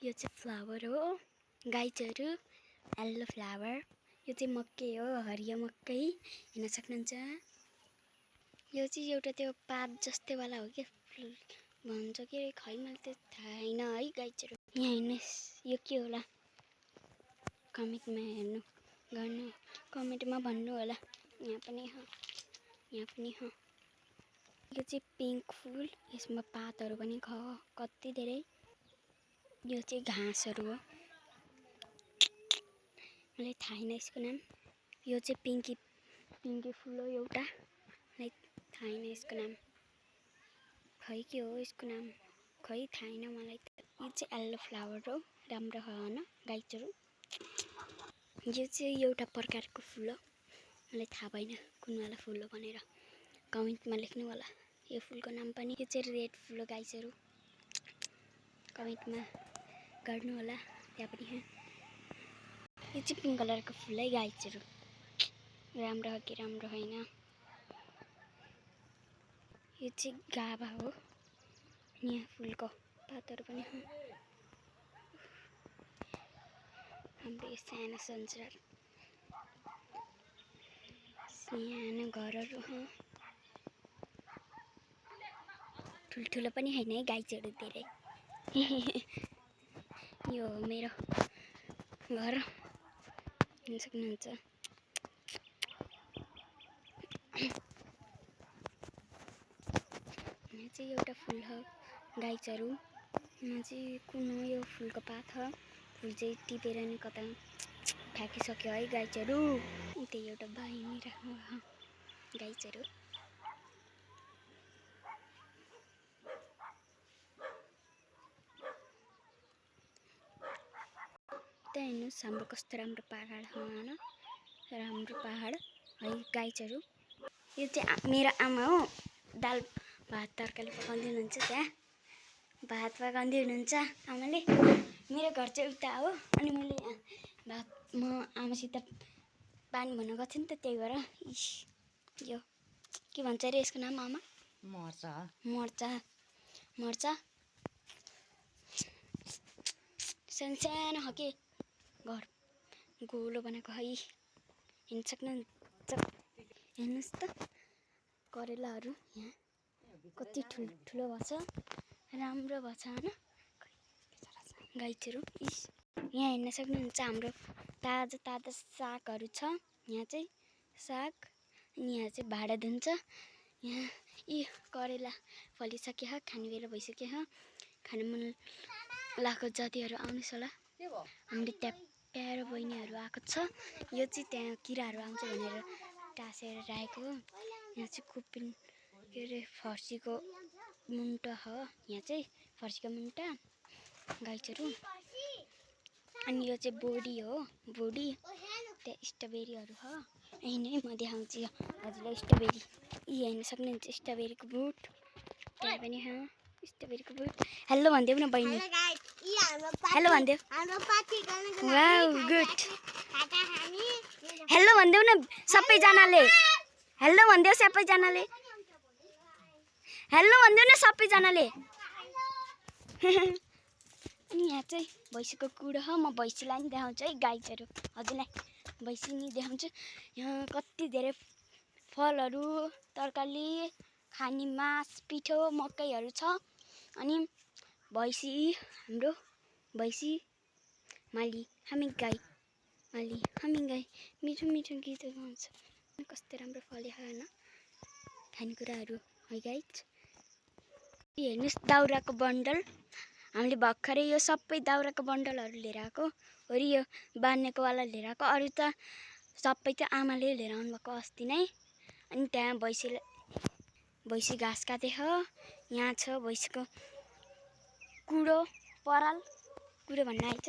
यो चाहिँ फ्लावर हो गाइजहरू, येल्लो फ्लावर। यो चाहिँ मकै हो, हरियो मकै हेर्न सक्नुहुन्छ। यो चाहिँ एउटा त्यो पात जस्तैवाला हो कि भन्छ कि खै मैले त्यो थाहा छैन है गाइजहरू। यहाँ हेर्नुहोस् यो के होला, कमेन्टमा गर्नु, कमेन्टमा भन्नु होला। यहाँ पनि हो, यहाँ पनि हो। यो चाहिँ पिङ्क फुल, यसमा पातहरू पनि कति धेरै। यो चाहिँ घाँसहरू हो, मलाई थाहा छैन यसको नाम। यो चाहिँ पिङ्की फुल हो एउटा, मलाई थाहा छैन यसको नाम, खै के हो यसको नाम, खै थाहा छैन मलाई त। यो चाहिँ येल्लो फ्लावर हो, राम्रो हो होइन गाइजहरू। यो चाहिँ एउटा प्रकारको फुल हो, मलाई थाहा भएन कुनवाला फुल हो भनेर, कमेन्टमा लेख्नु होला यो फुलको नाम पनि। यो चाहिँ रेड फुल हो गाइजहरू, कमेन्टमा गर्नु होला त्यहाँ पनि। यो चाहिँ पिङ्क कलरको फुल है गाइजहरू, राम्रो हो कि राम्रो होइन। यो चाहिँ गाभा हो, यहाँ फुलको पातहरू पनि हो। हाम्रो यो सानो संसार, सानो घरहरू हो, ठुल्ठुलो पनि होइन है गाइजहरू धेरै। यो हो मेरो घर, हेर्न सक्नुहुन्छ। यहाँ चाहिँ एउटा फुल हो गाइजहरू, यहाँ चाहिँ कुन हो यो फुलको पात हो, फुल चाहिँ टिपेर नि कता फ्याँकिसक्यो है गाइजहरू। त्यही एउटा बहिनी राख्नु गाइजहरू। त्यहाँ हेर्नुहोस् हाम्रो कस्तो राम्रो पहाड हो होइन, राम्रो पहाड है गाइजहरू। यो चाहिँ मेरो आमा हो, दाल भात तरकारी पकाउँदै हुनुहुन्छ, त्यहाँ भात पकाउँदै हुनुहुन्छ आमाले। मेरो घर चाहिँ उता हो, अनि मैले भात म आमासित पानी भर्न गएको थिएँ नि त, त्यही भएर यो के भन्छ अरे यसको नाम आमा? मर्चा सानो हो कि घर, गोलो बनाएको है, हेर्न सक्नुहुन्छ। हेर्नुहोस् त करेलाहरू यहाँ कति ठुलो भएको छ, राम्रो भएको छ होइन गाइजहरू। यहाँ हेर्न सक्नुहुन्छ हाम्रो ताजा ताजा सागहरू छ, यहाँ चाहिँ साग, अनि यहाँ चाहिँ भाँडा धुन्छ। यहाँ यी करेला फलिसक्यो, खाने बेला भइसक्यो, खानु मन लागेको जातिहरू आउनुहोस् होला। हाम्रो त्यहाँ प्यारो बहिनीहरू आएको छ, यो चाहिँ त्यहाँ किराहरू आउँछ भनेर टाँसेर राखेको हो। यहाँ चाहिँ कुपिन के अरे फर्सीको मुन्टा हो, यहाँ चाहिँ फर्सीको मुन्टा गाइजहरू। अनि यो चाहिँ बोडी हो, बोडी, त्यहाँ स्ट्रबेरीहरू हो। यही नै म देखाउँछु हजुरलाई स्ट्रबेरी, यी हेर्न सक्नुहुन्छ स्ट्रबेरीको बुट, त्यहाँ पनि हो स्ट्रबेरीको बुट। हेलो भनिदेऊ न बहिनी, हेलो भनिदेऊ, वाउ गुड, हेलो भनिदेऊ न सबैजनाले, हेलो भनिदेऊ सबैजनाले, हेलो भनिदेऊ न सबैजनाले। अनि यहाँ चाहिँ भैँसीको कुँडो हो, म भैँसीलाई नि देखाउँछु है गाइजहरू, हजुरलाई भैँसी नि देखाउँछु। यहाँ कति धेरै फलहरू, तरकारी, खाने मास, पिठो, मकैहरू छ। अनि भैँसी, हाम्रो भैँसी माली हामी गाई, माली हामी गाई, मिठो मिठो गीतहरू गाउँछ। कस्तो राम्रो फल्यो होइन खानेकुराहरू है गाइज। हेर्नुहोस् दाउराको बन्डल, हामीले भर्खरै यो सबै दाउराको बन्डलहरू लिएर आएको, वरि यो बाँध्नेकोवाला लिएर आएको, अरू त सबै त आमाले लिएर आउनुभएको अस्ति नै। अनि त्यहाँ भैँसी घाँस काटे हो, यहाँ छ भैँसीको कुँडो, पराल कुँडो भन्न आइन्छ।